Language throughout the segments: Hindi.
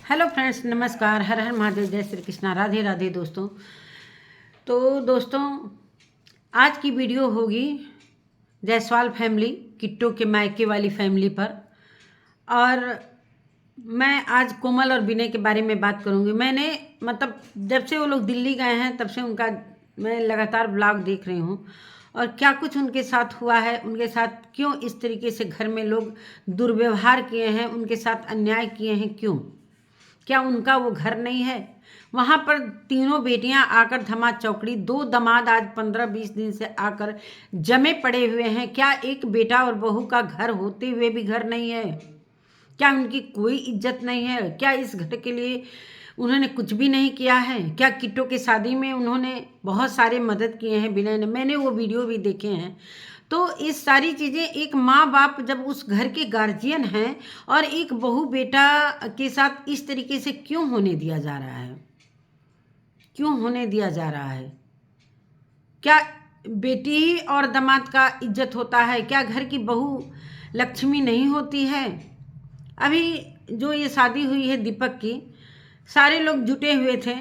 हेलो फ्रेंड्स, नमस्कार। हर हर महादेव, जय श्री कृष्णा, राधे राधे दोस्तों। तो दोस्तों, आज की वीडियो होगी जायसवाल फैमिली, किट्टू के मायके वाली फैमिली पर। और मैं आज कोमल और विनय के बारे में बात करूंगी। मैंने जब से वो लोग दिल्ली गए हैं तब से उनका मैं लगातार ब्लॉग देख रही हूँ, और क्या कुछ उनके साथ हुआ है, उनके साथ क्यों इस तरीके से घर में लोग दुर्व्यवहार किए हैं, उनके साथ अन्याय किए हैं, क्यों? क्या उनका वो घर नहीं है? वहाँ पर तीनों बेटियां आकर धमा चौकड़ी, दो दामाद आज 15-20 दिन से आकर जमे पड़े हुए हैं। क्या एक बेटा और बहू का घर होते हुए भी घर नहीं है? क्या उनकी कोई इज्जत नहीं है? क्या इस घर के लिए उन्होंने कुछ भी नहीं किया है? क्या किट्टू की शादी में उन्होंने बहुत सारे मदद किए हैं विनय ने? मैंने वो वीडियो भी देखे हैं। तो इस सारी चीज़ें, एक माँ बाप जब उस घर के गार्जियन हैं और एक बहू बेटा के साथ इस तरीके से क्यों होने दिया जा रहा है? क्यों होने दिया जा रहा है? क्या बेटी और दामाद का इज्जत होता है? क्या घर की बहू लक्ष्मी नहीं होती है? अभी जो ये शादी हुई है दीपक की, सारे लोग जुटे हुए थे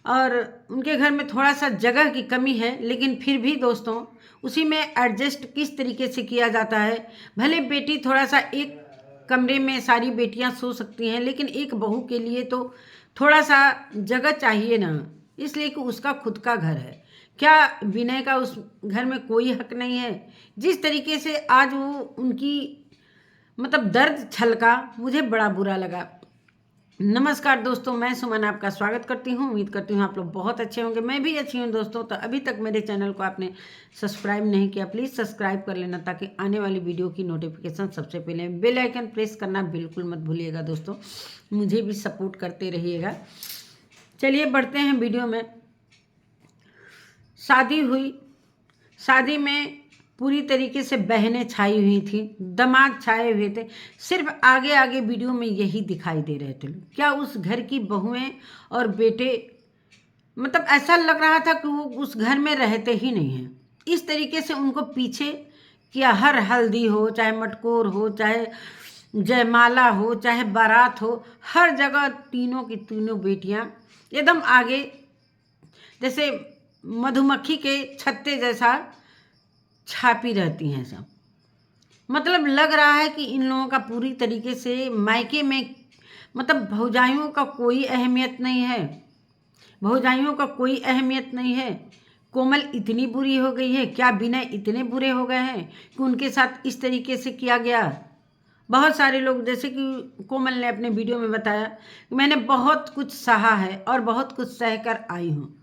और उनके घर में थोड़ा सा जगह की कमी है, लेकिन फिर भी दोस्तों उसी में एडजस्ट किस तरीके से किया जाता है। भले बेटी थोड़ा सा, एक कमरे में सारी बेटियां सो सकती हैं, लेकिन एक बहू के लिए तो थोड़ा सा जगह चाहिए ना, इसलिए कि उसका खुद का घर है। क्या विनय का उस घर में कोई हक नहीं है? जिस तरीके से आज वो उनकी दर्द छलका, मुझे बड़ा बुरा लगा। नमस्कार दोस्तों, मैं सुमन आपका स्वागत करती हूँ। उम्मीद करती हूँ आप लोग बहुत अच्छे होंगे। मैं भी अच्छी हूँ दोस्तों। तो अभी तक मेरे चैनल को आपने सब्सक्राइब नहीं किया, प्लीज़ सब्सक्राइब कर लेना, ताकि आने वाली वीडियो की नोटिफिकेशन सबसे पहले। बेल आइकन प्रेस करना बिल्कुल मत भूलिएगा दोस्तों, मुझे भी सपोर्ट करते रहिएगा। चलिए बढ़ते हैं वीडियो में। शादी हुई, शादी में पूरी तरीके से बहनें छाई हुई थी, दामाद छाए हुए थे, सिर्फ आगे आगे वीडियो में यही दिखाई दे रहे थे। क्या उस घर की बहुएं और बेटे, ऐसा लग रहा था कि वो उस घर में रहते ही नहीं हैं। इस तरीके से उनको पीछे किया। हर हल्दी हो, चाहे मटकोर हो, चाहे जयमाला हो, चाहे बारात हो, हर जगह तीनों की तीनों बेटियां एकदम आगे, जैसे मधुमक्खी के छत्ते जैसा छापी रहती हैं सब। लग रहा है कि इन लोगों का पूरी तरीके से मायके में, भौजाइयों का कोई अहमियत नहीं है। भौजाइयों का कोई अहमियत नहीं है। कोमल इतनी बुरी हो गई है? क्या विनय इतने बुरे हो गए हैं कि उनके साथ इस तरीके से किया गया? बहुत सारे लोग, जैसे कि कोमल ने अपने वीडियो में बताया कि मैंने बहुत कुछ सहा है और बहुत कुछ सह कर आई हूँ।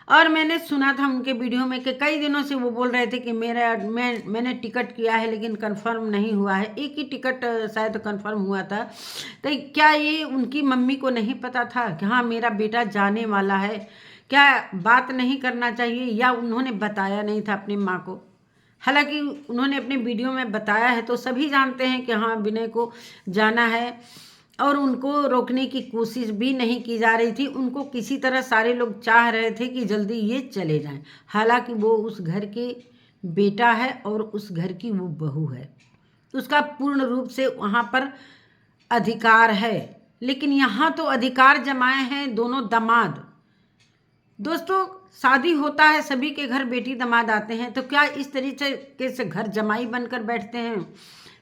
और मैंने सुना था उनके वीडियो में कि कई दिनों से वो बोल रहे थे कि मैंने टिकट किया है लेकिन कंफर्म नहीं हुआ है। एक ही टिकट शायद कंफर्म हुआ था। तो क्या ये उनकी मम्मी को नहीं पता था कि हाँ मेरा बेटा जाने वाला है? क्या बात नहीं करना चाहिए, या उन्होंने बताया नहीं था अपनी माँ को? हालांकि उन्होंने अपने वीडियो में बताया है, तो सभी जानते हैं कि हाँ विनय को जाना है, और उनको रोकने की कोशिश भी नहीं की जा रही थी। उनको किसी तरह सारे लोग चाह रहे थे कि जल्दी ये चले जाएं। हालांकि वो उस घर के बेटा है और उस घर की वो बहू है, उसका पूर्ण रूप से वहाँ पर अधिकार है। लेकिन यहाँ तो अधिकार जमाए हैं दोनों दामाद। दोस्तों, शादी होता है, सभी के घर बेटी दामाद आते हैं, तो क्या इस तरीके से घर जमाई बनकर बैठते हैं?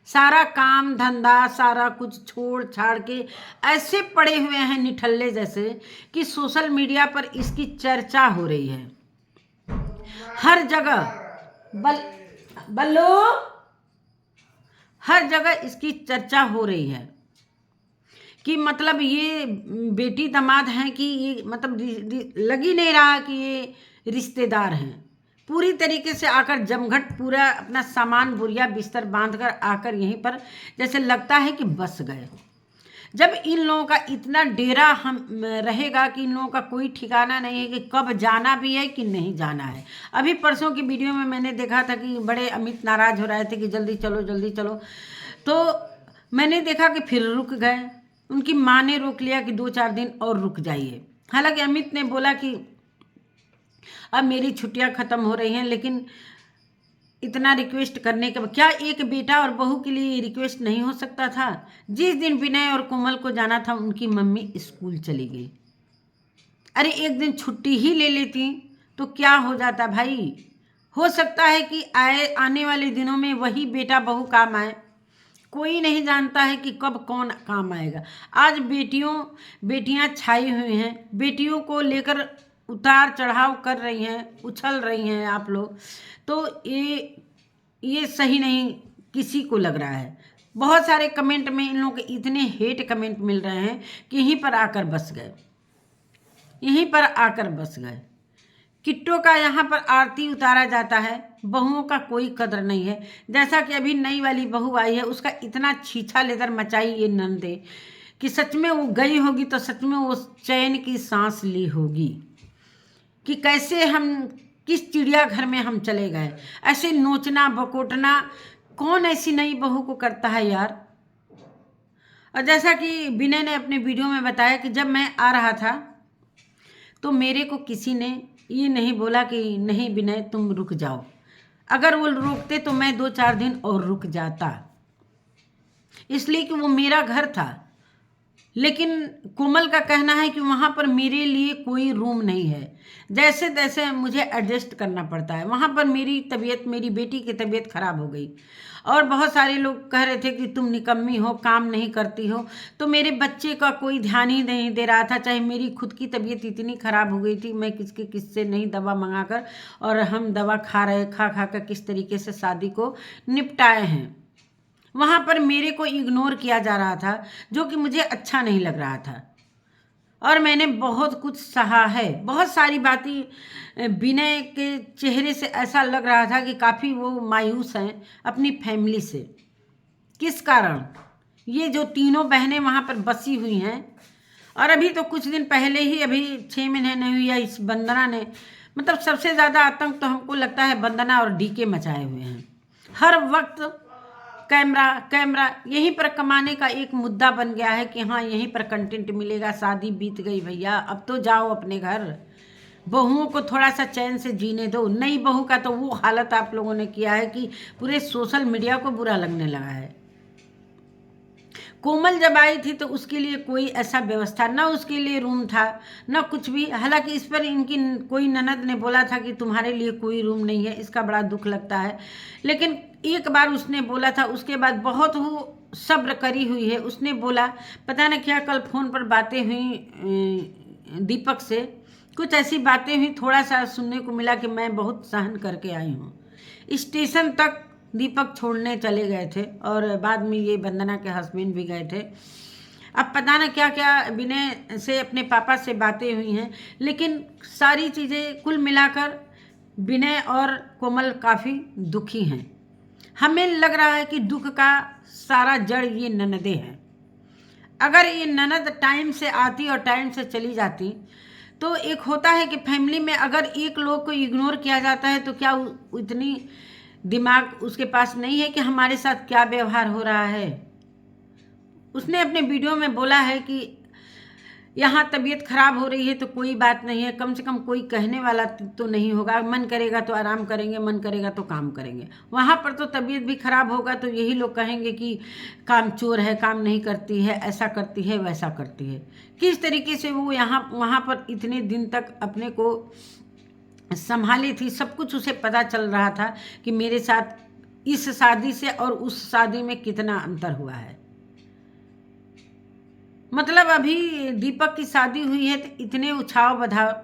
सारा काम धंधा सारा कुछ छोड़ छाड़ के ऐसे पड़े हुए हैं निठल्ले जैसे कि सोशल मीडिया पर इसकी चर्चा हो रही है हर जगह। बल्लो, हर जगह इसकी चर्चा हो रही है कि ये बेटी दामाद हैं कि ये लग ही नहीं रहा कि ये रिश्तेदार हैं। पूरी तरीके से आकर जमघट पूरा अपना सामान बोरिया बिस्तर बांधकर आकर यहीं पर जैसे लगता है कि बस गए। जब इन लोगों का इतना डेरा हम रहेगा कि इन लोगों का कोई ठिकाना नहीं है कि कब जाना भी है कि नहीं जाना है। अभी परसों की वीडियो में मैंने देखा था कि बड़े अमित नाराज हो रहे थे कि जल्दी चलो जल्दी चलो, तो मैंने देखा कि फिर रुक गए। उनकी माँ ने रोक लिया कि 2-4 दिन और रुक जाइए। हालांकि अमित ने बोला कि अब मेरी छुट्टियां ख़त्म हो रही हैं, लेकिन इतना रिक्वेस्ट करने के बाद क्या एक बेटा और बहू के लिए रिक्वेस्ट नहीं हो सकता था? जिस दिन विनय और कोमल को जाना था उनकी मम्मी स्कूल चली गई। अरे एक दिन छुट्टी ही ले लेती तो क्या हो जाता भाई? हो सकता है कि आने वाले दिनों में वही बेटा बहू काम आए। कोई नहीं जानता है कि कब कौन काम आएगा। आज बेटियां छाई हुई हैं, बेटियों को लेकर उतार चढ़ाव कर रही हैं, उछल रही हैं आप लोग। तो ये सही नहीं किसी को लग रहा है। बहुत सारे कमेंट में इन लोगों के इतने हेट कमेंट मिल रहे हैं कि यहीं पर आकर बस गए। किट्टो का यहाँ पर आरती उतारा जाता है, बहुओं का कोई कदर नहीं है। जैसा कि अभी नई वाली बहू आई है, उसका इतना छीछा लेदर मचाई ये नंदे कि सच में वो गई होगी तो सच में वो चैन की सांस ली होगी कि कैसे हम किस चिड़ियाघर में हम चले गए। ऐसे नोचना बकोटना कौन ऐसी नई बहू को करता है यार। और जैसा कि विनय ने अपने वीडियो में बताया कि जब मैं आ रहा था तो मेरे को किसी ने ये नहीं बोला कि नहीं विनय तुम रुक जाओ। अगर वो रोकते तो मैं 2-4 दिन और रुक जाता, इसलिए कि वो मेरा घर था। लेकिन कोमल का कहना है कि वहाँ पर मेरे लिए कोई रूम नहीं है, जैसे तैसे मुझे एडजस्ट करना पड़ता है। वहाँ पर मेरी बेटी की तबीयत खराब हो गई और बहुत सारे लोग कह रहे थे कि तुम निकम्मी हो, काम नहीं करती हो। तो मेरे बच्चे का कोई ध्यान ही नहीं दे रहा था, चाहे मेरी खुद की तबीयत इतनी खराब हो गई थी। मैं किससे नहीं दवा मंगा कर, और हम दवा खा कर किस तरीके से शादी को निपटाए हैं। वहाँ पर मेरे को इग्नोर किया जा रहा था, जो कि मुझे अच्छा नहीं लग रहा था। और मैंने बहुत कुछ सहा है, बहुत सारी बातें। विनय के चेहरे से ऐसा लग रहा था कि काफ़ी वो मायूस हैं अपनी फैमिली से। किस कारण? ये जो तीनों बहनें वहाँ पर बसी हुई हैं, और अभी तो कुछ दिन पहले ही, अभी 6 महीने नहीं हुई है, इस वंदना ने, मतलब सबसे ज़्यादा आतंक तो हमको लगता है वंदना और डीके मचाए हुए हैं। हर वक्त कैमरा यहीं पर कमाने का एक मुद्दा बन गया है कि हाँ यहीं पर कंटेंट मिलेगा। शादी बीत गई भैया, अब तो जाओ अपने घर। बहुओं को थोड़ा सा चैन से जीने दो। नई बहू का तो वो हालत आप लोगों ने किया है कि पूरे सोशल मीडिया को बुरा लगने लगा है। कोमल जब आई थी तो उसके लिए कोई ऐसा व्यवस्था ना, उसके लिए रूम था ना कुछ भी। हालांकि इस पर इनकी कोई ननद ने बोला था कि तुम्हारे लिए कोई रूम नहीं है, इसका बड़ा दुख लगता है। लेकिन एक बार उसने बोला था, उसके बाद बहुत वो सब्र करी हुई है। उसने बोला, पता नहीं क्या, कल फ़ोन पर बातें हुई दीपक से, कुछ ऐसी बातें हुई, थोड़ा सा सुनने को मिला कि मैं बहुत सहन करके आई हूँ। स्टेशन तक दीपक छोड़ने चले गए थे और बाद में ये वंदना के हस्बैंड भी गए थे। अब पता ना क्या क्या विनय से अपने पापा से बातें हुई हैं, लेकिन सारी चीज़ें कुल मिलाकर विनय और कोमल काफ़ी दुखी हैं। हमें लग रहा है कि दुख का सारा जड़ ये ननदें हैं। अगर ये ननद टाइम से आती और टाइम से चली जाती तो एक होता है कि फैमिली में अगर एक लोग को इग्नोर किया जाता है तो क्या इतनी दिमाग उसके पास नहीं है कि हमारे साथ क्या व्यवहार हो रहा है। उसने अपने वीडियो में बोला है कि यहाँ तबीयत खराब हो रही है तो कोई बात नहीं है, कम से कम कोई कहने वाला तो नहीं होगा। मन करेगा तो आराम करेंगे, मन करेगा तो काम करेंगे। वहाँ पर तो तबीयत भी खराब होगा तो यही लोग कहेंगे कि काम चोर है, काम नहीं करती है, ऐसा करती है, वैसा करती है। किस तरीके से वो वहाँ पर इतने दिन तक अपने को संभाली थी, सब कुछ उसे पता चल रहा था कि मेरे साथ इस शादी से और उस शादी में कितना अंतर हुआ है। मतलब अभी दीपक की शादी हुई है तो इतने उछाव बधाव,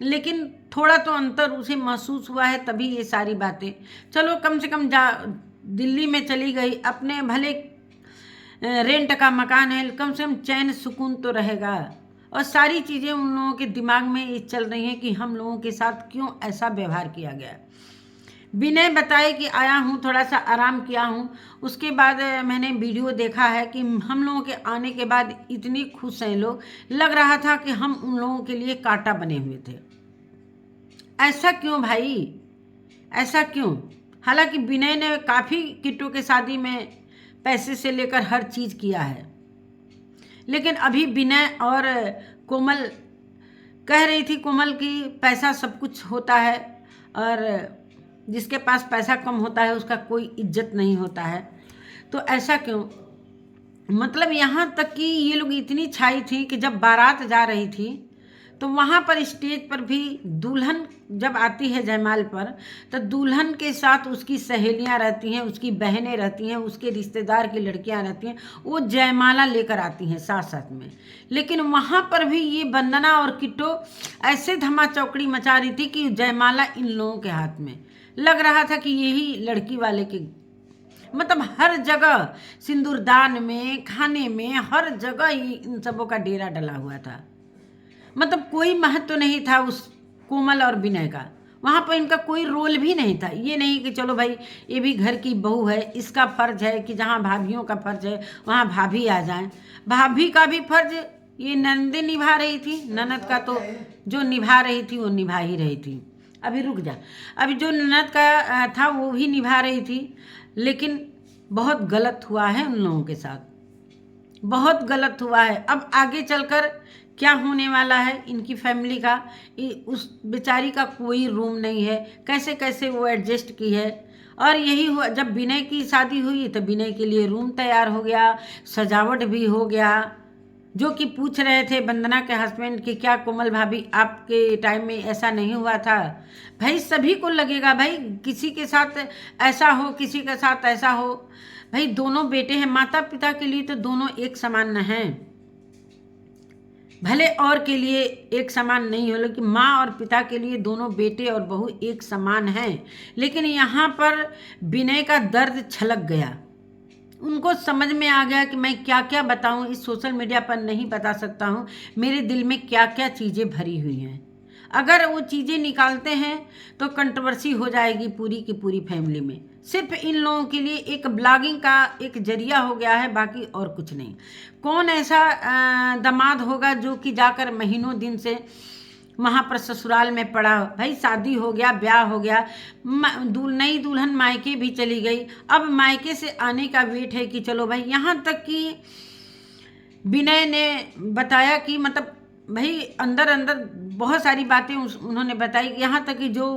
लेकिन थोड़ा तो अंतर उसे महसूस हुआ है, तभी ये सारी बातें। चलो कम से कम दिल्ली में चली गई, अपने भले रेंट का मकान है, कम से कम चैन सुकून तो रहेगा। और सारी चीज़ें उन लोगों के दिमाग में ये चल रही हैं कि हम लोगों के साथ क्यों ऐसा व्यवहार किया गया। विनय बताए कि आया हूँ, थोड़ा सा आराम किया हूँ। उसके बाद मैंने वीडियो देखा है कि हम लोगों के आने के बाद इतनी खुश हैं लोग, लग रहा था कि हम उन लोगों के लिए कांटा बने हुए थे। ऐसा क्यों भाई, ऐसा क्यों? हालांकि विनय ने काफ़ी किट्टू के शादी में पैसे से लेकर हर चीज़ किया है, लेकिन अभी विनय और कोमल कह रही थी, कोमल की पैसा सब कुछ होता है और जिसके पास पैसा कम होता है उसका कोई इज्जत नहीं होता है। तो ऐसा क्यों? मतलब यहाँ तक कि ये लोग इतनी छाई थी कि जब बारात जा रही थी तो वहाँ पर स्टेज पर भी दुल्हन जब आती है जयमाल पर, तो दुल्हन के साथ उसकी सहेलियाँ रहती हैं, उसकी बहनें रहती हैं, उसके रिश्तेदार की लड़कियाँ रहती हैं, वो जयमाला लेकर आती हैं साथ साथ में। लेकिन वहाँ पर भी ये वंदना और किट्टो ऐसे धमा चौकड़ी मचा रही थी कि जयमाला इन लोगों के हाथ में लग रहा था कि यही लड़की वाले के, मतलब हर जगह सिंदूरदान में, खाने में, हर जगह इन सबों का डेरा डला हुआ था। मतलब कोई महत्व तो नहीं था उस कोमल और विनय का, वहाँ पर इनका कोई रोल भी नहीं था। ये नहीं कि चलो भाई ये भी घर की बहू है, इसका फर्ज है कि जहाँ भाभियों का फर्ज है वहाँ भाभी आ जाएं। भाभी का भी फर्ज ये नंदे निभा रही थी, ननद का तो जो निभा रही थी वो निभा ही रही थी। अभी रुक जा, अभी जो ननद का था वो भी निभा रही थी, लेकिन बहुत गलत हुआ है उन लोगों के साथ, बहुत गलत हुआ है। अब आगे चलकर क्या होने वाला है इनकी फैमिली का, उस बेचारी का कोई रूम नहीं है, कैसे कैसे वो एडजस्ट की है। और यही हुआ जब विनय की शादी हुई तो विनय के लिए रूम तैयार हो गया, सजावट भी हो गया। जो कि पूछ रहे थे वंदना के हस्बैंड कि क्या कोमल भाभी आपके टाइम में ऐसा नहीं हुआ था? भाई सभी को लगेगा, भाई किसी के साथ ऐसा हो, किसी के साथ ऐसा हो। भाई दोनों बेटे हैं, माता पिता के लिए तो दोनों एक समान न हैं, भले और के लिए एक समान नहीं हो, लेकिन माँ और पिता के लिए दोनों बेटे और बहू एक समान हैं। लेकिन यहाँ पर विनय का दर्द छलक गया, उनको समझ में आ गया कि मैं क्या क्या बताऊं, इस सोशल मीडिया पर नहीं बता सकता हूं मेरे दिल में क्या क्या चीज़ें भरी हुई हैं। अगर वो चीज़ें निकालते हैं तो कंट्रोवर्सी हो जाएगी पूरी की पूरी फैमिली में। सिर्फ इन लोगों के लिए एक ब्लॉगिंग का एक जरिया हो गया है, बाकी और कुछ नहीं। कौन ऐसा दामाद होगा जो कि जाकर महीनों दिन से वहाँ पर ससुराल में पड़ा? भाई शादी हो गया, ब्याह हो गया, नई दुल्हन मायके भी चली गई, अब मायके से आने का वेट है कि चलो भाई। यहाँ तक कि विनय ने बताया कि मतलब भाई अंदर अंदर बहुत सारी बातें उन्होंने बताई, यहाँ तक कि जो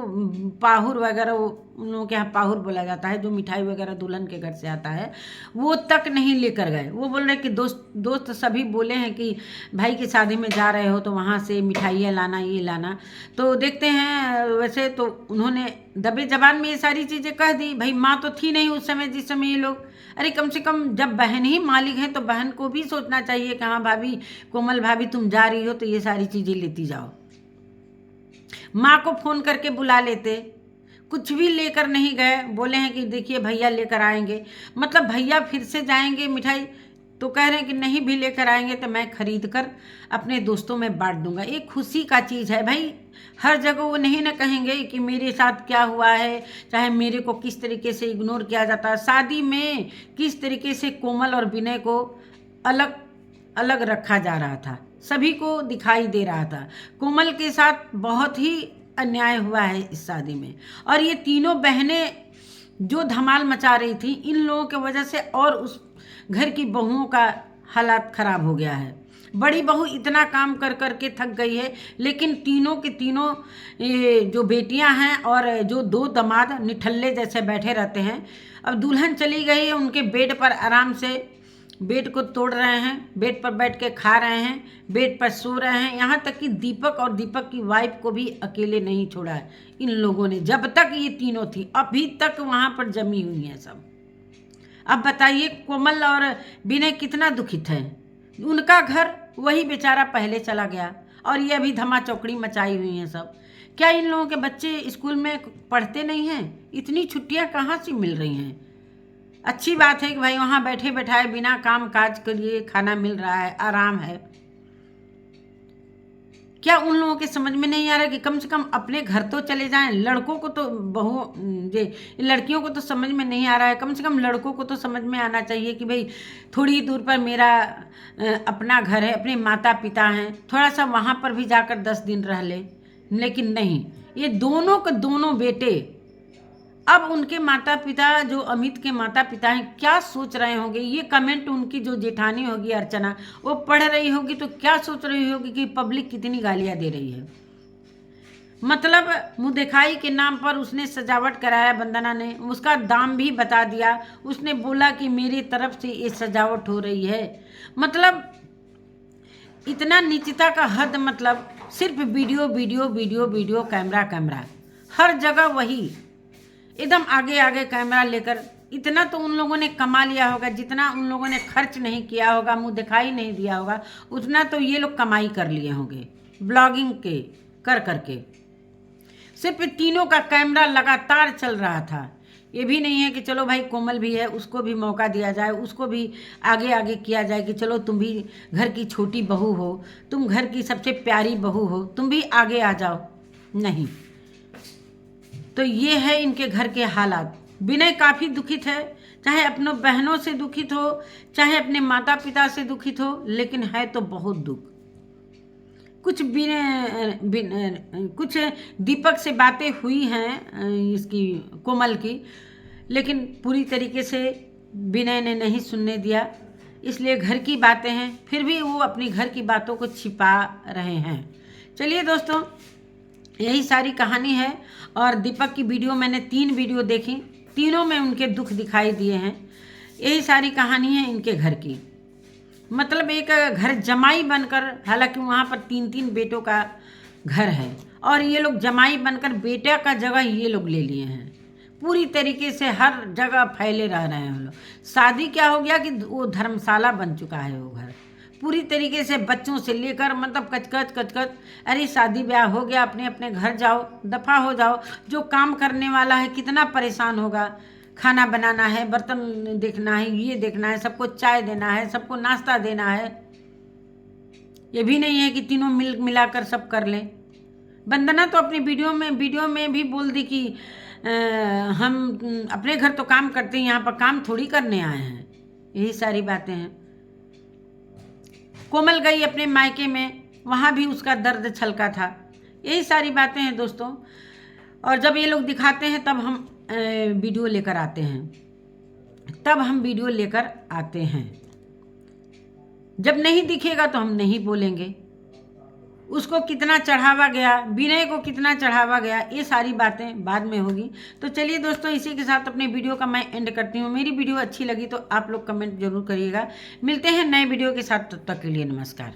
पाहुर वगैरह, वो उन लोगों के यहाँ पाहुर बोला जाता है, जो मिठाई वगैरह दुल्हन के घर से आता है, वो तक नहीं लेकर गए। वो बोल रहे कि दोस्त सभी बोले हैं कि भाई की शादी में जा रहे हो तो वहाँ से मिठाइयाँ लाना, ये लाना। तो देखते हैं, वैसे तो उन्होंने दबे जबान में ये सारी चीज़ें कह दी। भाई माँ तो थी नहीं उस समय जिस समय ये लोग, अरे कम से कम जब बहन ही मालिक है तो बहन को भी सोचना चाहिए कि हाँ भाभी, कोमल भाभी तुम जा रही हो तो ये सारी चीज़ें लेती जाओ। माँ को फ़ोन करके बुला लेते, कुछ भी लेकर नहीं गए। बोले हैं कि देखिए भैया लेकर आएंगे, मतलब भैया फिर से जाएंगे मिठाई, तो कह रहे हैं कि नहीं भी लेकर आएंगे तो मैं खरीद कर अपने दोस्तों में बांट दूंगा। ये खुशी का चीज़ है भाई। हर जगह वो नहीं ना कहेंगे कि मेरे साथ क्या हुआ है, चाहे मेरे को किस तरीके से इग्नोर किया जाता है। शादी में किस तरीके से कोमल और विनय को अलग अलग रखा जा रहा था, सभी को दिखाई दे रहा था। कोमल के साथ बहुत ही अन्याय हुआ है इस शादी में, और ये तीनों बहनें जो धमाल मचा रही थी, इन लोगों की वजह से और उस घर की बहुओं का हालात ख़राब हो गया है। बड़ी बहू इतना काम कर कर के थक गई है, लेकिन तीनों के तीनों जो बेटियां हैं और जो दो दामाद निठल्ले जैसे बैठे रहते हैं। अब दुल्हन चली गई है, उनके बेड पर आराम से बेड को तोड़ रहे हैं, बेड पर बैठ के खा रहे हैं, बेड पर सो रहे हैं। यहाँ तक कि दीपक और दीपक की वाइफ को भी अकेले नहीं छोड़ा है इन लोगों ने। जब तक ये तीनों थी अभी तक वहाँ पर जमी हुई हैं सब। अब बताइए कोमल और विनय कितना दुखित है। उनका घर वही बेचारा पहले चला गया और ये अभी धमा चौकड़ी मचाई हुई हैं सब। क्या इन लोगों के बच्चे स्कूल में पढ़ते नहीं हैं? इतनी छुट्टियां कहाँ से मिल रही हैं? अच्छी बात है कि भाई वहाँ बैठे बैठाए बिना काम काज के लिए खाना मिल रहा है, आराम है। क्या उन लोगों के समझ में नहीं आ रहा कि कम से कम अपने घर तो चले जाएं? लड़कों को तो लड़कियों को तो समझ में नहीं आ रहा है, कम से कम लड़कों को तो समझ में आना चाहिए कि भाई थोड़ी दूर पर मेरा अपना घर है, अपने माता पिता हैं, थोड़ा सा वहाँ पर भी जाकर 10 दिन रह ले। लेकिन नहीं, ये दोनों के दोनों बेटे, अब उनके माता पिता जो अमित के माता पिता हैं क्या सोच रहे होंगे? ये कमेंट उनकी जो जेठानी होगी अर्चना, वो पढ़ रही होगी तो क्या सोच रही होगी कि पब्लिक कितनी गालियां दे रही है। मतलब मुँह दिखाई के नाम पर उसने सजावट कराया, वंदना ने उसका दाम भी बता दिया। उसने बोला कि मेरी तरफ से ये सजावट हो रही है। मतलब इतना नीचता का हद, मतलब सिर्फ video video video video, camera camera, हर जगह वही एकदम आगे आगे कैमरा लेकर। इतना तो उन लोगों ने कमा लिया होगा, जितना उन लोगों ने खर्च नहीं किया होगा, मुंह दिखाई नहीं दिया होगा, उतना तो ये लोग कमाई कर लिए होंगे ब्लॉगिंग के कर करके। सिर्फ तीनों का कैमरा लगातार चल रहा था। ये भी नहीं है कि चलो भाई कोमल भी है, उसको भी मौका दिया जाए, उसको भी आगे आगे किया जाए कि चलो तुम भी घर की छोटी बहू हो, तुम घर की सबसे प्यारी बहू हो, तुम भी आगे आ जाओ। नहीं, तो ये है इनके घर के हालात। विनय काफ़ी दुखित है, चाहे अपनों बहनों से दुखित हो, चाहे अपने माता पिता से दुखित हो, लेकिन है तो बहुत दुख। कुछ दीपक से बातें हुई हैं इसकी कोमल की, लेकिन पूरी तरीके से विनय ने नहीं सुनने दिया, इसलिए घर की बातें हैं, फिर भी वो अपनी घर की बातों को छिपा रहे हैं। चलिए दोस्तों, यही सारी कहानी है। और दीपक की वीडियो मैंने 3 वीडियो देखी, तीनों में उनके दुख दिखाई दिए हैं। यही सारी कहानी है इनके घर की। मतलब एक घर जमाई बनकर, हालांकि वहाँ पर 3-3 बेटों का घर है, और ये लोग जमाई बनकर बेटा का जगह ये लोग ले लिए हैं। पूरी तरीके से हर जगह फैले रह रहे हैं हम लोग। शादी क्या हो गया कि वो धर्मशाला बन चुका है वो घर, पूरी तरीके से बच्चों से लेकर, मतलब कचकच कचकच। अरे शादी ब्याह हो गया, अपने अपने घर जाओ, दफ़ा हो जाओ। जो काम करने वाला है कितना परेशान होगा, खाना बनाना है, बर्तन देखना है, ये देखना है, सबको चाय देना है, सबको नाश्ता देना है। ये भी नहीं है कि तीनों मिलाकर सब कर लें। वंदना तो अपनी वीडियो में भी बोल दी कि हम अपने घर तो काम करते हैं, यहाँ पर काम थोड़ी करने आए हैं। यही सारी बातें हैं। कोमल गई अपने मायके में, वहाँ भी उसका दर्द छलका था। यही सारी बातें हैं दोस्तों। और जब ये लोग दिखाते हैं तब हम वीडियो लेकर आते हैं, जब नहीं दिखेगा तो हम नहीं बोलेंगे। उसको कितना चढ़ावा गया, विनय को कितना चढ़ावा गया, ये सारी बातें बाद में होगी। तो चलिए दोस्तों, इसी के साथ अपने वीडियो का मैं एंड करती हूँ। मेरी वीडियो अच्छी लगी तो आप लोग कमेंट जरूर करिएगा। मिलते हैं नए वीडियो के साथ, तब तक के लिए नमस्कार।